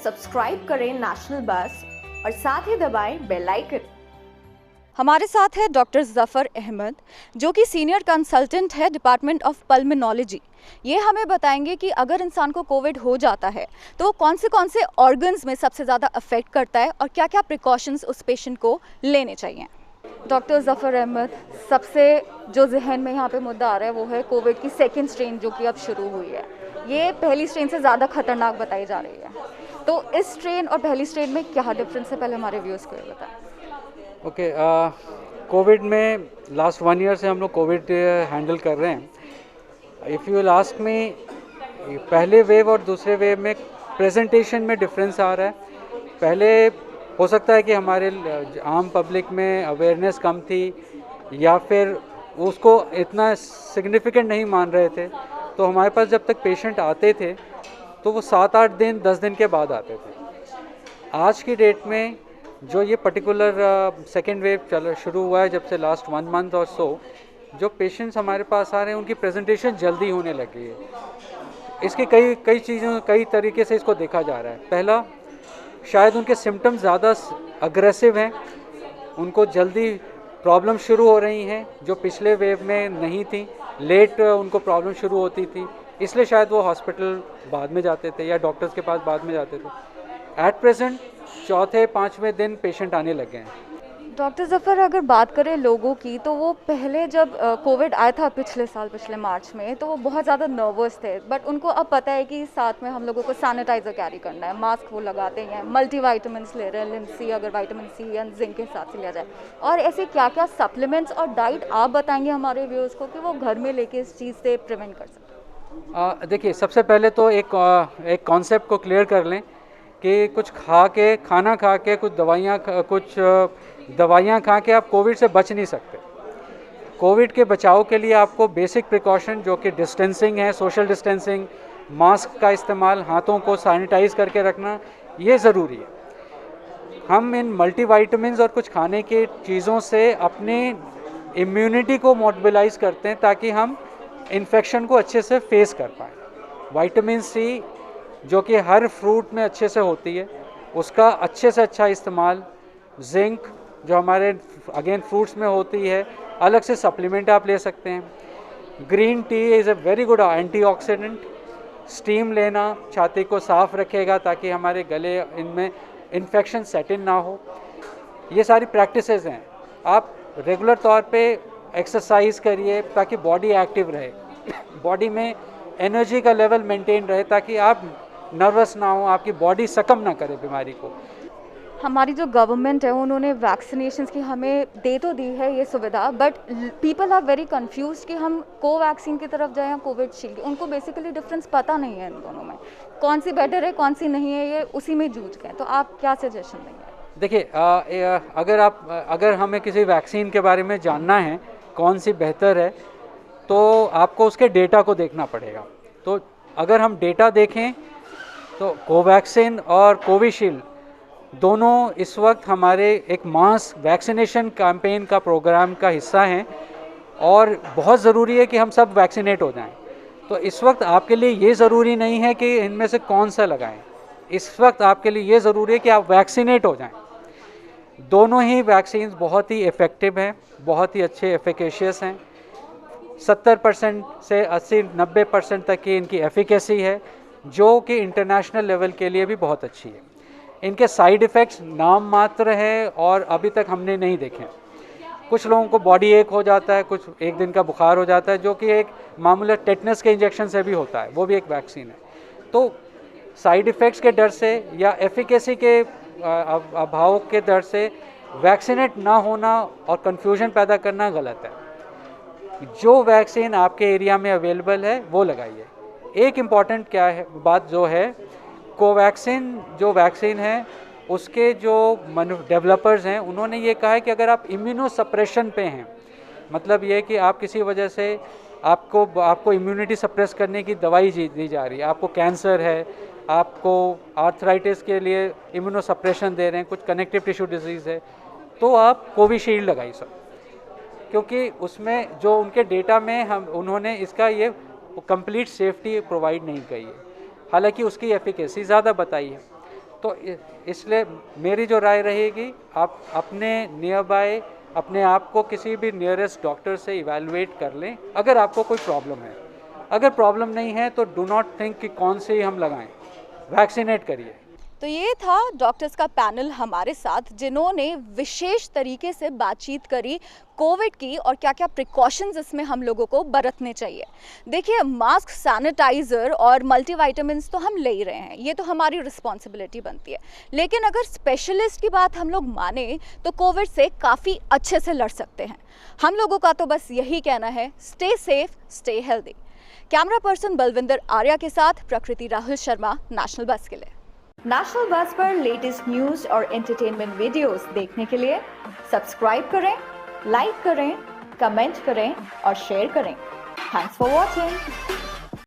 Subscribe करें national बस और साथ ही दबाएं बेल आइकन। हमारे साथ है डॉक्टर ज़फ़र अहमद, जो कि सीनियर कंसल्टेंट है डिपार्टमेंट ऑफ पल्मोनोलॉजी। ये हमें बताएंगे कि अगर इंसान को कोविड हो जाता है तो कौन से ऑर्गन्स में सबसे ज़्यादा अफेक्ट करता है और क्या क्या प्रिकॉशंस उस पेशेंट को लेने चाहिए। डॉक्टर ज़फ़र अहमद, सबसे जो जहन में यहाँ पे मुद्दा आ रहा है वो है कोविड की सेकेंड स्ट्रेन जो कि अब शुरू हुई है। ये पहली स्ट्रेन से ज़्यादा खतरनाक बताई जा रही है, तो इस स्ट्रेन और पहली स्ट्रेन में क्या डिफरेंस है, पहले हमारे व्यूअर्स को ये बताएं। ओके, कोविड में लास्ट 1 ईयर से हम लोग कोविड हैंडल कर रहे हैं। इफ़ यू लास्ट में पहले वेव और दूसरे वेव में प्रेजेंटेशन में डिफरेंस आ रहा है। पहले हो सकता है कि हमारे आम पब्लिक में अवेयरनेस कम थी या फिर उसको इतना सिग्निफिकेंट नहीं मान रहे थे, तो हमारे पास जब तक पेशेंट आते थे तो वो 7-8 दिन 10 दिन के बाद आते थे। आज की डेट में जो ये पर्टिकुलर सेकेंड वेव शुरू हुआ है, जब से लास्ट 1 मंथ और सो, जो पेशेंट्स हमारे पास आ रहे हैं उनकी प्रेजेंटेशन जल्दी होने लगी है। इसके कई चीज़ों कई तरीके से इसको देखा जा रहा है। पहला, शायद उनके सिम्टम्स ज़्यादा अग्रेसिव हैं, उनको जल्दी प्रॉब्लम शुरू हो रही हैं जो पिछले वेव में नहीं थी। लेट उनको प्रॉब्लम शुरू होती थी, इसलिए शायद वो हॉस्पिटल बाद में जाते थे या डॉक्टर्स के पास बाद में जाते थे। एट प्रेजेंट 4थे-5वें दिन पेशेंट आने लगे हैं। डॉक्टर ज़फ़र, अगर बात करें लोगों की, तो वो पहले जब कोविड आया था पिछले मार्च में, तो वो बहुत ज़्यादा नर्वस थे, बट उनको अब पता है कि साथ में हम लोगों को सैनिटाइज़र कैरी करना है, मास्क वो लगाते हैं, मल्टीविटामिन्स ले रहे हैं, लिनसी अगर विटामिन सी या जिंक के हिसाब से लिया जाए, और ऐसे क्या क्या सप्लीमेंट्स और डाइट आप बताएंगे हमारे व्यूअर्स को कि वो घर में लेके इस चीज़ से प्रिवेंट कर सकें। देखिए, सबसे पहले तो एक कॉन्सेप्ट को क्लियर कर लें कि कुछ खाना खा के कुछ दवाइयाँ खा के आप कोविड से बच नहीं सकते। कोविड के बचाव के लिए आपको बेसिक प्रिकॉशन जो कि डिस्टेंसिंग है, सोशल डिस्टेंसिंग, मास्क का इस्तेमाल, हाथों को सैनिटाइज करके रखना, ये ज़रूरी है। हम इन मल्टीविटामिन्स और कुछ खाने की चीज़ों से अपने इम्यूनिटी को मोबिलाइज करते हैं ताकि हम इन्फेक्शन को अच्छे से फेस कर पाएँ। विटामिन सी जो कि हर फ्रूट में अच्छे से होती है, उसका अच्छे से अच्छा इस्तेमाल। जिंक जो हमारे अगेन फ्रूट्स में होती है, अलग से सप्लीमेंट आप ले सकते हैं। Green tea is a very good antioxidant. Steam लेना छाती को साफ रखेगा ताकि हमारे गले इनमें इन्फेक्शन सेट इन ना हो। ये सारी प्रैक्टिसेस हैं। आप रेगुलर तौर पे एक्सरसाइज करिए ताकि बॉडी एक्टिव रहे, बॉडी में एनर्जी का लेवल मेंटेन रहे ताकि आप नर्वस ना हो, आपकी बॉडी सकम ना करे बीमारी को। हमारी जो गवर्नमेंट है उन्होंने वैक्सीनेशंस की हमें दे तो दी है ये सुविधा, but people are very confuse कि हम कोवैक्सीन की तरफ जाएं या कोविशील्ड। उनको बेसिकली डिफरेंस पता नहीं है इन दोनों में, कौन सी बेटर है कौन सी नहीं है, ये उसी में जूझ गए। तो आप क्या सजेशन देंगे? देखिए, अगर हमें किसी वैक्सीन के बारे में जानना है कौन सी बेहतर है, तो आपको उसके डेटा को देखना पड़ेगा। तो अगर हम डेटा देखें तो कोवैक्सीन और कोविशील्ड दोनों इस वक्त हमारे एक मास वैक्सीनेशन कैंपेन का प्रोग्राम का हिस्सा हैं और बहुत ज़रूरी है कि हम सब वैक्सीनेट हो जाएं। तो इस वक्त आपके लिए ये ज़रूरी नहीं है कि इनमें से कौन सा लगाएं, इस वक्त आपके लिए ये ज़रूरी है कि आप वैक्सीनेट हो जाएं। दोनों ही वैक्सीन बहुत ही इफ़ेक्टिव हैं, बहुत ही अच्छे एफिकेशियस हैं। 70% से 80-90% तक की इनकी एफिकेसी है, जो कि इंटरनेशनल लेवल के लिए भी बहुत अच्छी है। इनके साइड इफ़ेक्ट्स नाम मात्र है और अभी तक हमने नहीं देखे। कुछ लोगों को बॉडी एक हो जाता है, कुछ एक दिन का बुखार हो जाता है, जो कि एक मामूली टेटनस के इंजेक्शन से भी होता है, वो भी एक वैक्सीन है। तो साइड इफ़ेक्ट्स के डर से या एफिकेसी के अभाव के डर से वैक्सीनेट ना होना और कन्फ्यूजन पैदा करना गलत है। जो वैक्सीन आपके एरिया में अवेलेबल है वो लगाइए। एक इम्पॉर्टेंट क्या है बात जो है, कोवैक्सीन जो वैक्सीन है उसके जो डेवलपर्स हैं उन्होंने ये कहा है कि अगर आप इम्यूनो सप्रेशन पे हैं, मतलब ये कि आप किसी वजह से आपको इम्यूनिटी सप्रेस करने की दवाई दी जा रही है, आपको कैंसर है, आपको आर्थराइटिस के लिए इम्यूनो सप्रेशन दे रहे हैं, कुछ कनेक्टिव टिश्यू डिजीज़ है, तो आप कोविशील्ड लगाइए सब, क्योंकि उसमें जो उनके डेटा में उन्होंने इसका ये कंप्लीट सेफ्टी प्रोवाइड नहीं की है, हालांकि उसकी एफिकेसी ज़्यादा बताई है। तो इसलिए मेरी जो राय रहेगी, आप अपने नियर बाय अपने आप को किसी भी नियरेस्ट डॉक्टर से इवैल्यूएट कर लें अगर आपको कोई प्रॉब्लम है। अगर प्रॉब्लम नहीं है तो डू नॉट थिंक कि कौन से ही हम लगाएं, वैक्सीनेट करिए। तो ये था डॉक्टर्स का पैनल हमारे साथ, जिन्होंने विशेष तरीके से बातचीत करी कोविड की और क्या क्या प्रिकॉशंस इसमें हम लोगों को बरतने चाहिए। देखिए, मास्क, सैनिटाइज़र और मल्टीविटामिन्स तो हम ले ही रहे हैं, ये तो हमारी रिस्पॉन्सिबिलिटी बनती है, लेकिन अगर स्पेशलिस्ट की बात हम लोग माने तो कोविड से काफ़ी अच्छे से लड़ सकते हैं। हम लोगों का तो बस यही कहना है, stay safe, stay healthy. Camera person Balwinder Arya के साथ प्रकृति राहुल शर्मा, नेशनल बस के लिए। नेशनल बस पर लेटेस्ट न्यूज और एंटरटेनमेंट वीडियोस देखने के लिए सब्सक्राइब करें, लाइक करें, कमेंट करें और शेयर करें। Thanks for watching.